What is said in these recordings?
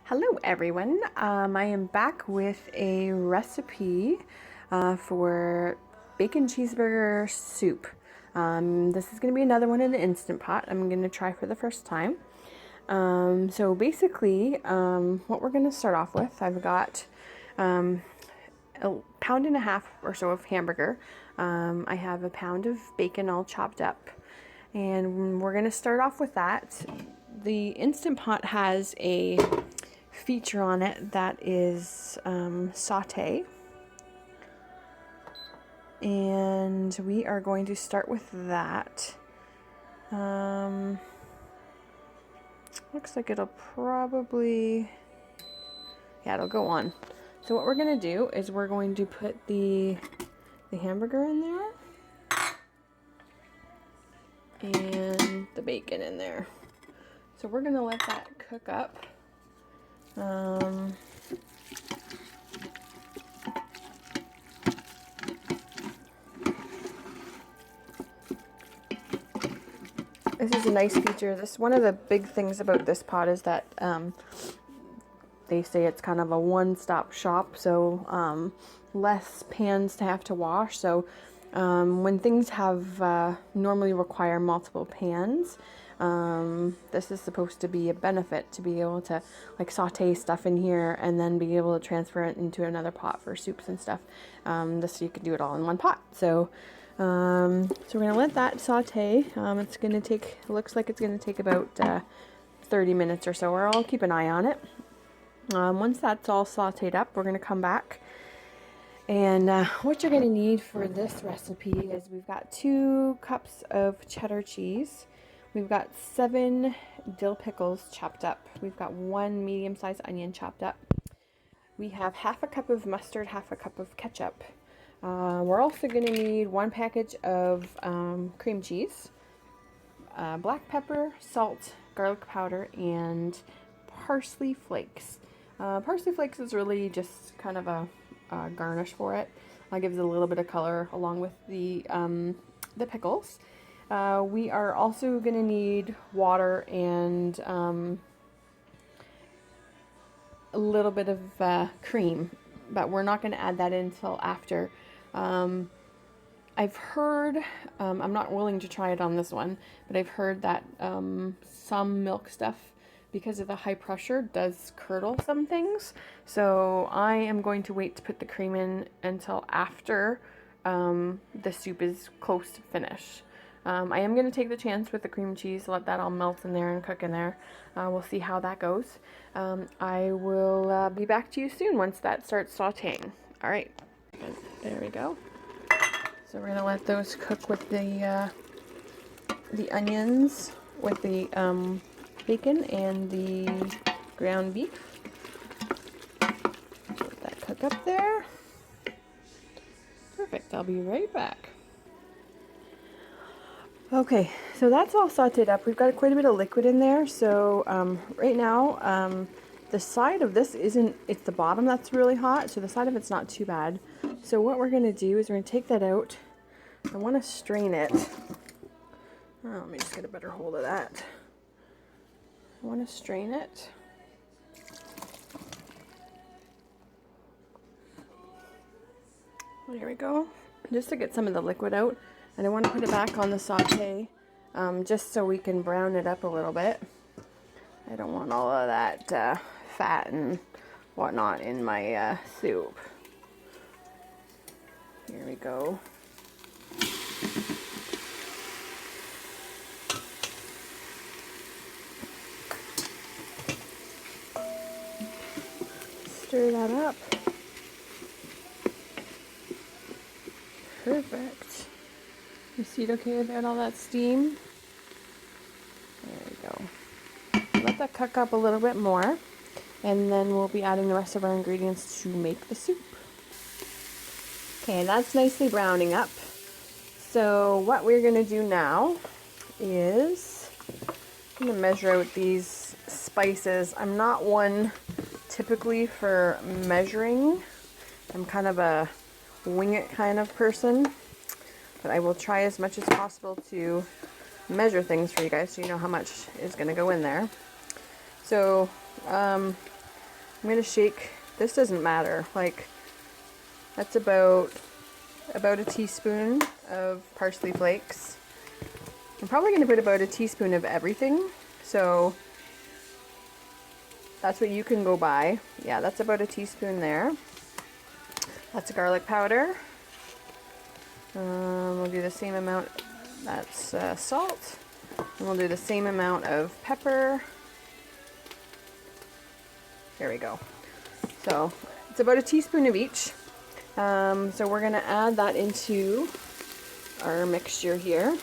Hello everyone, I am back with a recipe for bacon cheeseburger soup. This is going to be another one in the Instant Pot I'm going to try for the first time. So basically what we're going to start off with, I've got a pound and a half or so of hamburger. I have a pound of bacon all chopped up, and we're going to start off with that. The Instant Pot has a feature on it that is saute, and we are going to start with that. Looks like it'll probably, yeah, it'll go on. So what we're going to do is we're going to put the hamburger in there and the bacon in there. So we're going to let that cook up. This is a nice feature. One of the big things about this pot is that they say it's kind of a one-stop shop, so less pans to have to wash. So when things have normally require multiple pans, this is supposed to be a benefit, to be able to like saute stuff in here and then be able to transfer it into another pot for soups and stuff. This, you can do it all in one pot. So we're gonna let that saute. It's gonna take, looks like it's gonna take about 30 minutes or so, or I'll keep an eye on it. Once that's all sauteed up, we're gonna come back, and what you're gonna need for this recipe is we've got 2 cups of cheddar cheese. We've got 7 dill pickles chopped up. We've got 1 medium-sized onion chopped up. We have half a cup of mustard, half a cup of ketchup. We're also going to need 1 package of cream cheese, black pepper, salt, garlic powder, and parsley flakes. Parsley flakes is really just kind of a garnish for it. Gives it a little bit of color along with the pickles. We are also going to need water and a little bit of cream, but we're not going to add that in until after. I've heard, I'm not willing to try it on this one, but I've heard that some milk stuff, because of the high pressure, does curdle some things. So I am going to wait to put the cream in until after the soup is close to finish. I am going to take the chance with the cream cheese, let that all melt in there and cook in there. We'll see how that goes. I will be back to you soon once that starts sauteing. All right, there we go. So we're going to let those cook with the onions, with the bacon and the ground beef. Let that cook up there. Perfect, I'll be right back. Okay, so that's all sauteed up. We've got quite a bit of liquid in there. So right now, the side of this it's the bottom that's really hot, so the side of it's not too bad. So what we're going to do is we're going to take that out. I want to strain it. Oh, let me just get a better hold of that. I want to strain it. There we go. Just to get some of the liquid out. And I want to put it back on the saute just so we can brown it up a little bit. I don't want all of that fat and whatnot in my soup. Here we go. Stir that up. Perfect. You see it okay without all that steam? There we go. Let that cook up a little bit more, and then we'll be adding the rest of our ingredients to make the soup. Okay, that's nicely browning up. So what we're going to do now is I'm going to measure out these spices. I'm not one typically for measuring. I'm kind of a wing it kind of person, but I will try as much as possible to measure things for you guys so you know how much is going to go in there. So I'm gonna shake. This doesn't matter. Like, that's about a teaspoon of parsley flakes. I'm probably gonna put about a teaspoon of everything. So that's what you can go by. Yeah, that's about a teaspoon there. That's garlic powder. We'll do the same amount. That's salt. And we'll do the same amount of pepper. There we go. So it's about a teaspoon of each. So we're gonna add that into our mixture here.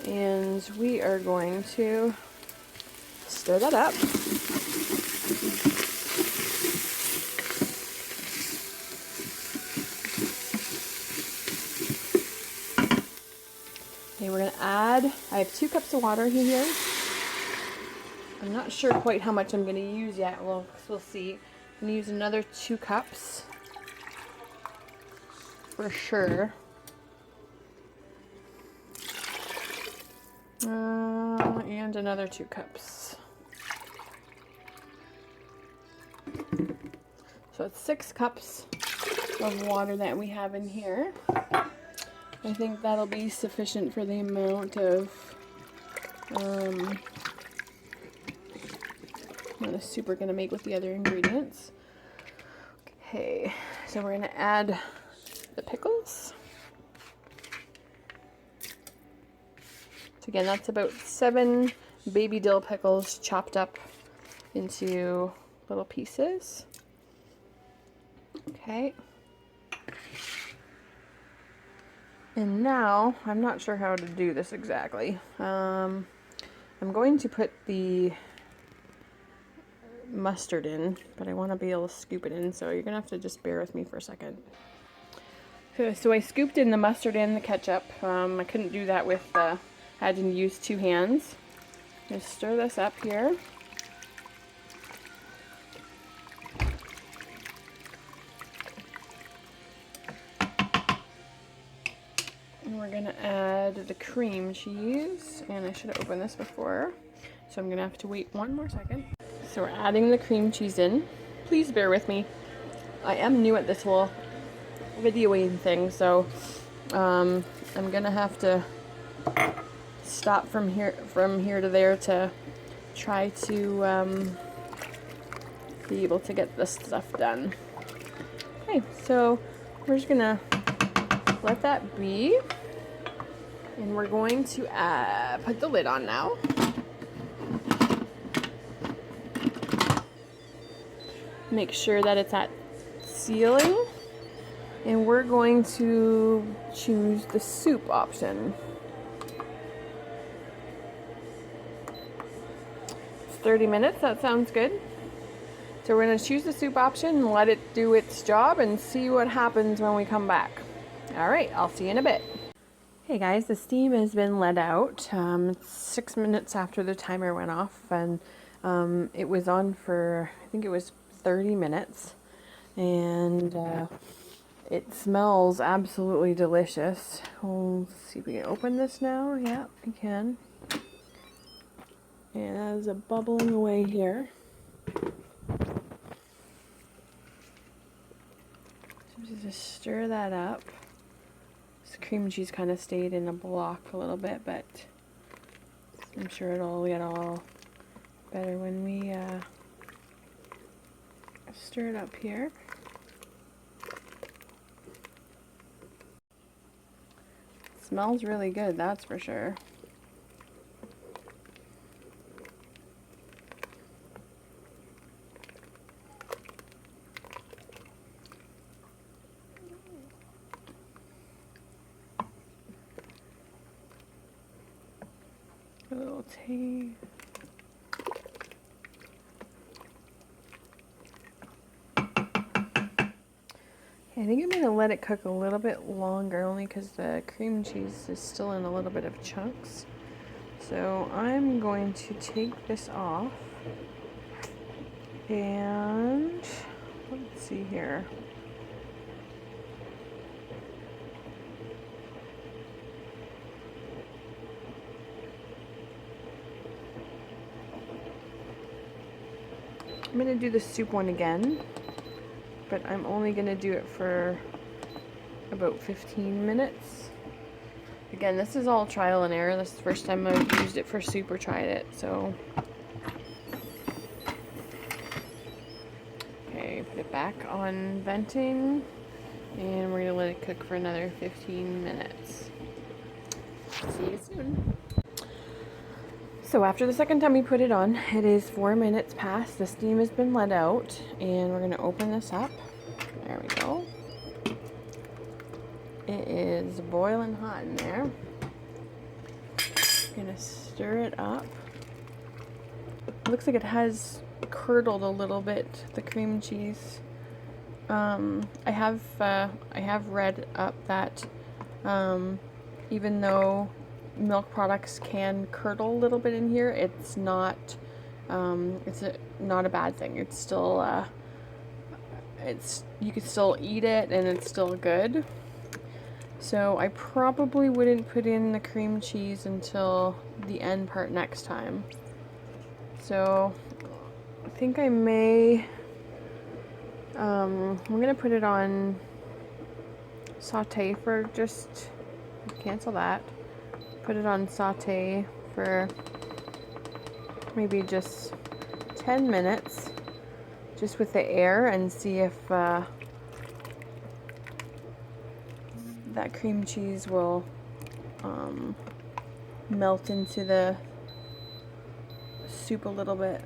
And we are going to stir that up. Okay, we're gonna add, I have 2 cups of water here. I'm not sure quite how much I'm gonna use yet. We'll see. I'm gonna use another 2 cups for sure. And another 2 cups. So it's 6 cups of water that we have in here. I think that'll be sufficient for the amount of the soup we're going to make with the other ingredients. Okay, so we're going to add the pickles. So again, that's about 7 baby dill pickles chopped up into little pieces. Okay. And now, I'm not sure how to do this exactly. I'm going to put the mustard in, but I want to be able to scoop it in, so you're going to have to just bear with me for a second. So I scooped in the mustard and the ketchup. I couldn't do that with, I had to use 2 hands. Just stir this up here. And we're gonna add the cream cheese, and I should have opened this before, so I'm gonna have to wait 1 more second. So we're adding the cream cheese in. Please bear with me. I am new at this whole videoing thing, so I'm gonna have to stop from here to there to try to be able to get this stuff done. Okay, so we're just gonna let that be, and we're going to put the lid on now. Make sure that it's at sealing, and we're going to choose the soup option. It's 30 minutes, that sounds good. So we're going to choose the soup option and let it do its job and see what happens when we come back. All right, I'll see you in a bit. Hey guys, the steam has been let out. It's 6 minutes after the timer went off, and it was on for, I think it was 30 minutes. And it smells absolutely delicious. We'll see if we can open this now. Yeah, we can. And there's a bubbling away here. So just stir that up. This cream cheese kind of stayed in a block a little bit, but I'm sure it'll get all better when we stir it up here. It smells really good, that's for sure. A little tea. I think I'm going to let it cook a little bit longer, only because the cream cheese is still in a little bit of chunks. So I'm going to take this off, and let's see here. I'm gonna do the soup one again, but I'm only gonna do it for about 15 minutes. Again, this is all trial and error. This is the first time I've used it for soup or tried it, so. Okay, put it back on venting, and we're gonna let it cook for another 15 minutes. See you soon. So after the second time we put it on, it is 4 minutes past. The steam has been let out, and we're gonna open this up. There we go. It is boiling hot in there. Gonna stir it up. It looks like it has curdled a little bit, the cream cheese. I have read up that even though milk products can curdle a little bit in here, it's not not a bad thing. It's still you can still eat it and it's still good. So I probably wouldn't put in the cream cheese until the end part next time. So I think I may I'm gonna put it on saute for just cancel that. Put it on saute for maybe just 10 minutes just with the air and see if that cream cheese will melt into the soup a little bit.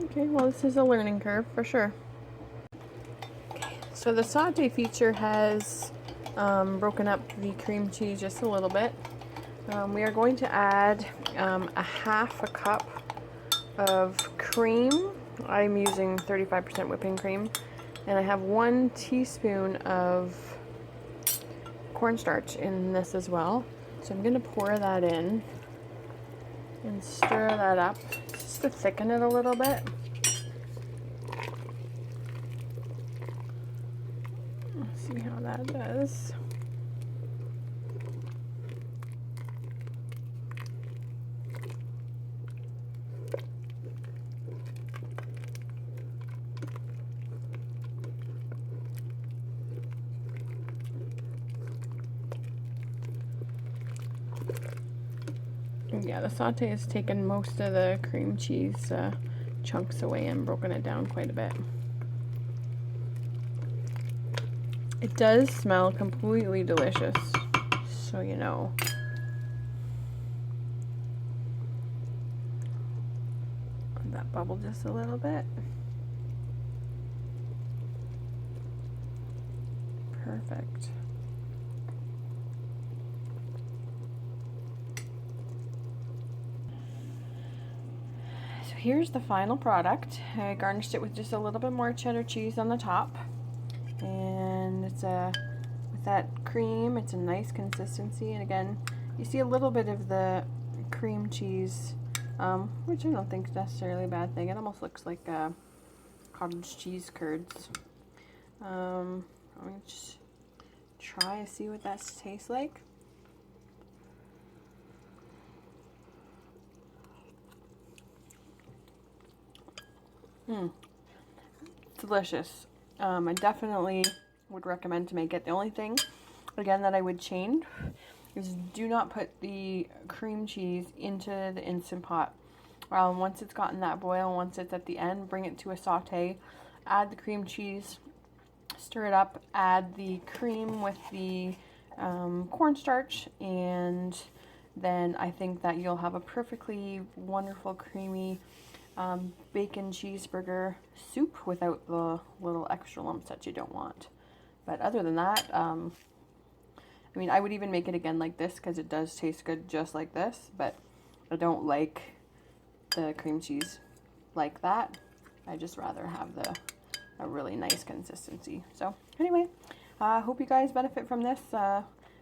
Okay, well, this is a learning curve for sure. Okay, so the saute feature has broken up the cream cheese just a little bit. We are going to add a half a cup of cream. I'm using 35% whipping cream, and I have 1 teaspoon of cornstarch in this as well. So I'm going to pour that in and stir that up just to thicken it a little bit. Let's see how that does. Yeah, the saute has taken most of the cream cheese chunks away and broken it down quite a bit. It does smell completely delicious, so you know. Let that bubble just a little bit. Perfect. Here's the final product. I garnished it with just a little bit more cheddar cheese on the top, and it's with that cream, it's a nice consistency. And again, you see a little bit of the cream cheese, which I don't think is necessarily a bad thing. It almost looks like cottage cheese curds. I'm gonna just try to see what that tastes like. Delicious. I definitely would recommend to make it. The only thing, again, that I would change is do not put the cream cheese into the Instant Pot. Once it's gotten that boil, once it's at the end, bring it to a saute, add the cream cheese, stir it up, add the cream with the cornstarch, and then I think that you'll have a perfectly wonderful, creamy bacon cheeseburger soup without the little extra lumps that you don't want. But other than that, I mean, I would even make it again like this because it does taste good just like this, but I don't like the cream cheese like that. I just rather have a really nice consistency. So anyway, I hope you guys benefit from this.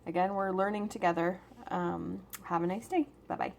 Again, we're learning together. Have a nice day. Bye-bye.